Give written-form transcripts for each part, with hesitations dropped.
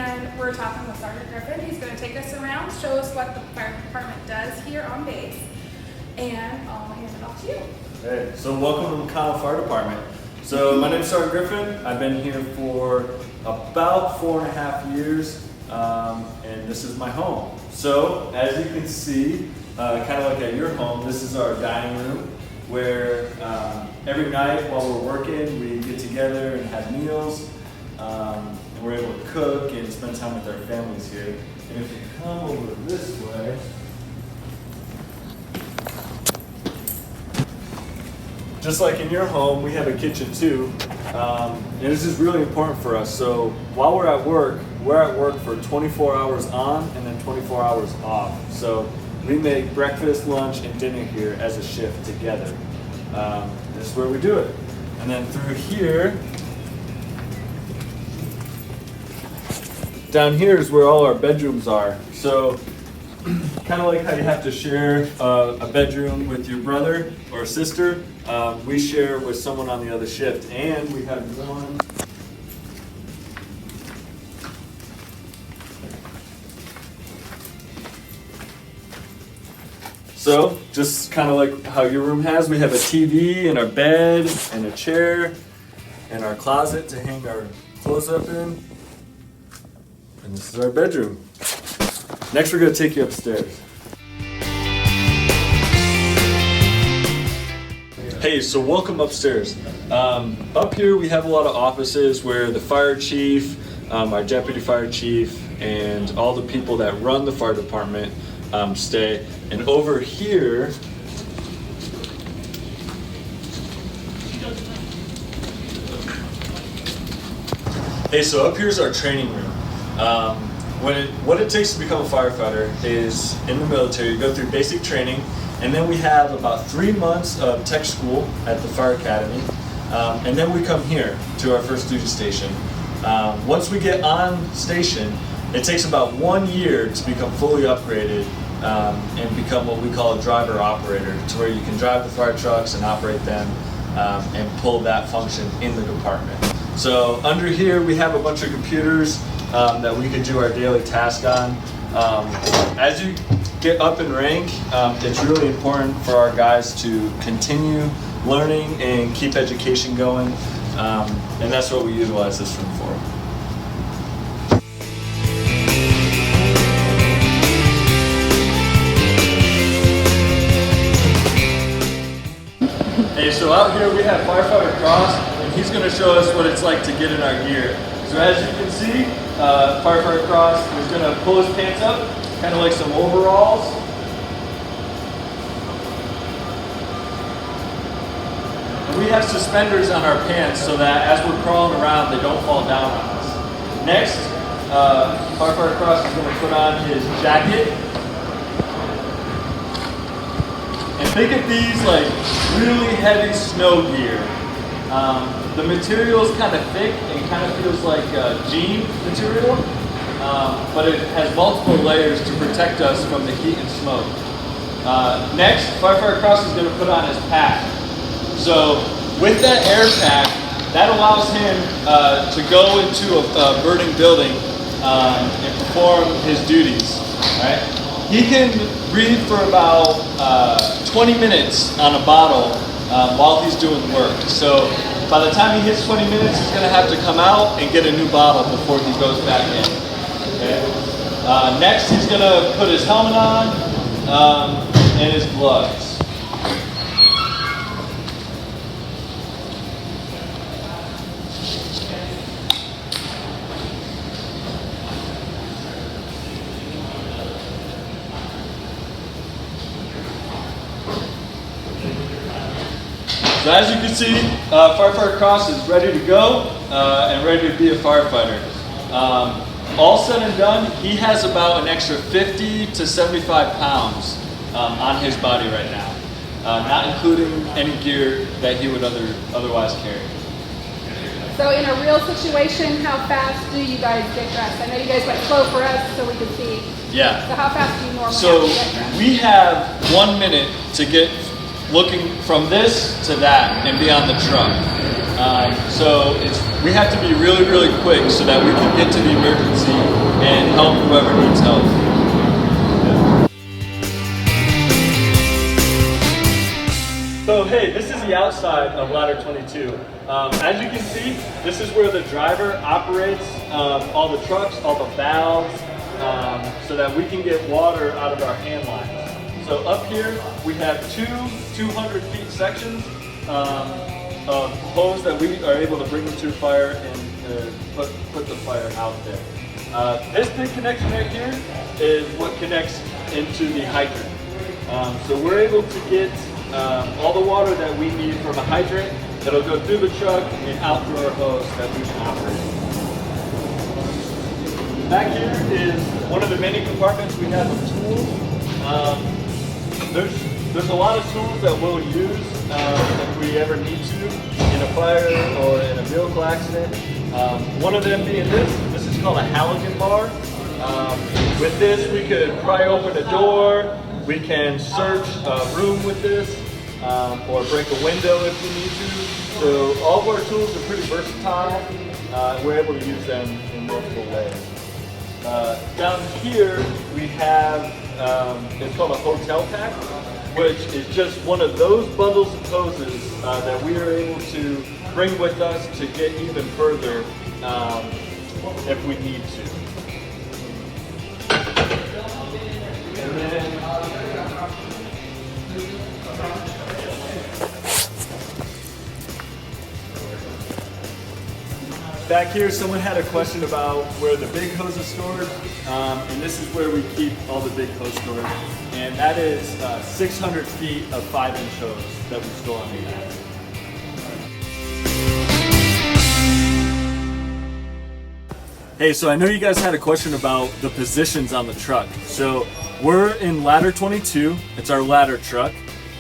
and we're talking with Sergeant Griffin. He's going to take us around, show us what the fire department does here on base, and I'll hand it off to you. Hey, so welcome to the Connell Fire Department. So my name is Sergeant Griffin. I've been here for about 4.5 years, and this is my home. So as you can see, kind of like at your home, this is our dining room where every night while we're working, we get together and have meals, and we're able to cook and spend time with our families here. And if you come over this way, just like in your home, we have a kitchen too, and this is really important for us. So while we're at work for 24 hours on and then 24 hours off. So we make breakfast, lunch, and dinner here as a shift together. This is where we do it. And then through here, down here is where all our bedrooms are. So kind of like how you have to share a bedroom with your brother or sister, we share with someone on the other shift. And we have one. So just kind of like how your room has, we have a TV and our bed and a chair and our closet to hang our clothes up in. And this is our bedroom. Next, we're going to take you upstairs. Hey, so welcome upstairs. Up here we have a lot of offices where the fire chief, our deputy fire chief, and all the people that run the fire department stay. And over here, hey, so up here's our training room. What it takes to become a firefighter is in the military, you go through basic training, and then we have about 3 months of tech school at the fire academy, and then we come here to our first duty station. Once we get on station, it takes about 1 year to become fully upgraded and become what we call a driver operator, to where you can drive the fire trucks and operate them and pull that function in the department. So under here we have a bunch of computers that we can do our daily task on. As you get up in rank, it's really important for our guys to continue learning and keep education going, and that's what we utilize this room for. Hey, so out here we have Firefighter Cross, and he's going to show us what it's like to get in our gear. So as you can see, Firefighter Cross is going to pull his pants up, kind of like some overalls. And we have suspenders on our pants so that as we're crawling around, they don't fall down on us. Next, Firefighter Cross is going to put on his jacket. And think of these like really heavy snow gear. The material is kind of thick and kind of feels like jean material, but it has multiple layers to protect us from the heat and smoke. Next, Firefighter Cross is going to put on his pack. So with that air pack, that allows him to go into a burning building and perform his duties. Right? He can breathe for about 20 minutes on a bottle while he's doing work. So by the time he hits 20 minutes, he's going to have to come out and get a new bottle before he goes back in. Okay? Next, he's going to put his helmet on and his gloves. So as you can see, Firefighter Cross is ready to go and ready to be a firefighter. All said and done, he has about an extra 50 to 75 pounds on his body right now, not including any gear that he would otherwise carry. So in a real situation, how fast do you guys get dressed? I know you guys went slow for us so we could see. Yeah. So how fast do you normally So have to get dressed? we have 1 minute to get looking from this to that and be on the truck. So we have to be really, really quick so that we can get to the emergency and help whoever needs help. So hey, this is the outside of ladder 22. As you can see, this is where the driver operates all the trucks, all the valves, so that we can get water out of our hand lines. So up here, we have two 200 feet sections of hose that we are able to bring into fire and put the fire out there. This big connection right here is what connects into the hydrant. So we're able to get all the water that we need from a hydrant that'll go through the truck and out through our hose that we can operate. Back here is one of the many compartments we have of tools. There's a lot of tools that we'll use if we ever need to in a fire or in a vehicle accident. One of them being this is called a halogen bar. With this we could pry open a door, we can search a room with this, or break a window if we need to. So all of our tools are pretty versatile. We're able to use them in multiple ways. Down here we have, it's called a hotel pack, which is just one of those bundles of hoses that we are able to bring with us to get even further if we need to. And then, back here, someone had a question about where the big hose is stored, and this is where we keep all the big hose stored, and that is 600 feet of 5-inch hose that we store on the mat. Hey, so I know you guys had a question about the positions on the truck. So we're in ladder 22, it's our ladder truck,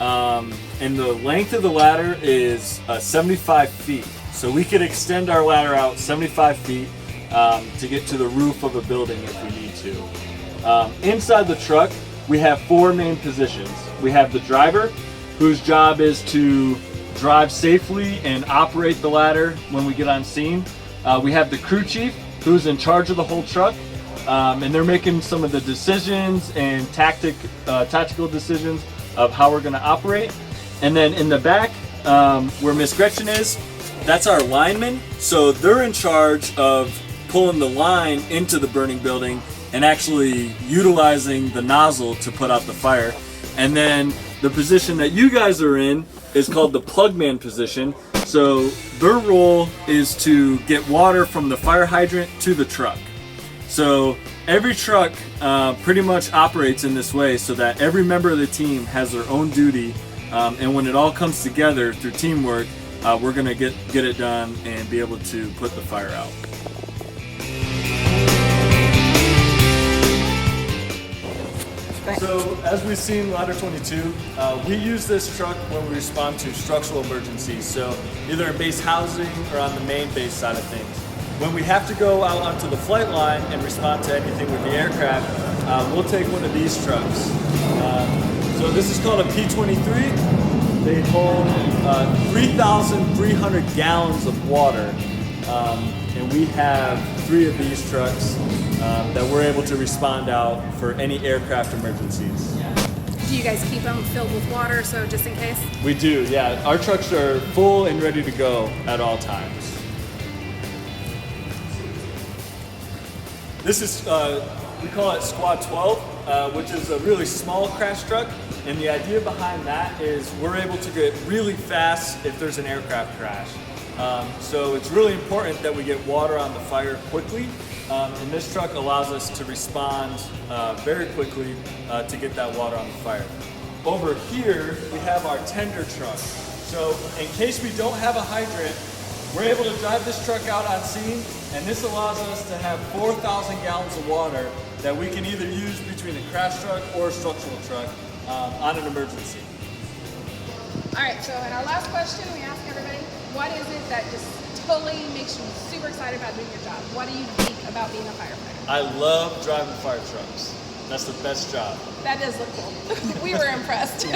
and the length of the ladder is 75 feet. So we could extend our ladder out 75 feet to get to the roof of a building if we need to. Inside the truck, we have 4 main positions. We have the driver, whose job is to drive safely and operate the ladder when we get on scene. We have the crew chief, who's in charge of the whole truck, and they're making some of the decisions and tactical decisions of how we're going to operate. And then in the back, where Miss Gretchen is, that's our linemen. So they're in charge of pulling the line into the burning building and actually utilizing the nozzle to put out the fire. And then the position that you guys are in is called the plugman position. So their role is to get water from the fire hydrant to the truck. So every truck pretty much operates in this way so that every member of the team has their own duty, and when it all comes together through teamwork, we're gonna get it done and be able to put the fire out. So as we've seen ladder 22, we use this truck when we respond to structural emergencies. So either in base housing or on the main base side of things. When we have to go out onto the flight line and respond to anything with the aircraft, we'll take one of these trucks. So this is called a P-23. They hold 3,300 gallons of water, and we have 3 of these trucks that we're able to respond out for any aircraft emergencies. Do you guys keep them filled with water, so just in case? We do, yeah. Our trucks are full and ready to go at all times. This is, we call it Squad 12, which is a really small crash truck. And the idea behind that is we're able to get really fast if there's an aircraft crash. So it's really important that we get water on the fire quickly. And this truck allows us to respond very quickly to get that water on the fire. Over here, we have our tender truck. So in case we don't have a hydrant, we're able to drive this truck out on scene, and this allows us to have 4,000 gallons of water that we can either use between a crash truck or a structural truck on an emergency. All right, so in our last question, we ask everybody, what is it that just totally makes you super excited about doing your job? What do you think about being a firefighter? I love driving fire trucks. That's the best job. That does look cool. We were impressed.